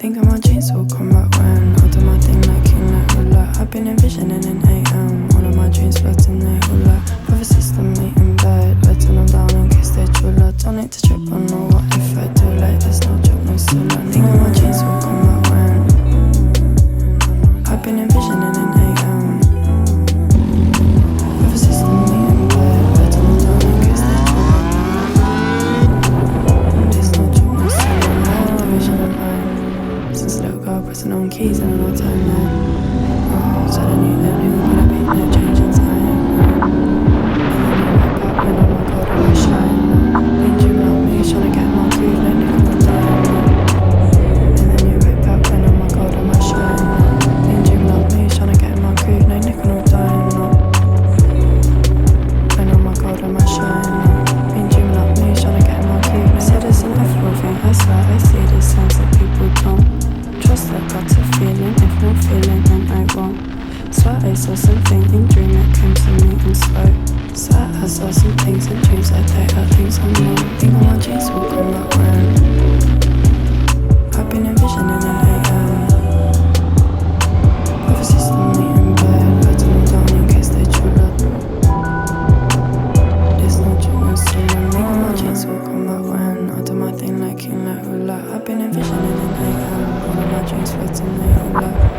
Think of my dreams will come back when I do my thing like king like hula. I've been envisioning in AM, all of my dreams floating they hula. With a system mate in bed, letting them down in case they chula. Don't need to trip on no what if I do like there's no joke, no sooner. Think of my dreams will come back when I've been envisioning in AM. With a system mate in bed, letting them down in case they chula. There's no joke, no sooner. No vision of mine. Since a little girl pressing on keys and no time now. So I knew that new gonna be no change in time. And then you wake up and oh my god, I'm shine. Been dreaming of me, trying to get my groove, no nickel or dime. And then you wake up and oh my god, I'm shine. Been dreaming of me, trying to get my groove, no nickel or dime. And oh my god, I'm shine. Been dreaming of me, trying to get my groove. I said it's an awful thing, I swear I see the signs that people don't trust. I got a feeling, if not feeling then I won't. Swear I saw something in dream that came to me in slow. Swear I saw some things in dreams that they are things unknown. Think of my dreams will come back when I've been envisioning in AM. With a system mate in bed, letting them down in case they chula. There's no joke, no sooner. Think of my dreams will come back when I do my thing like king like hula. I've been envisioning in AM, all of my dreams floating they hula.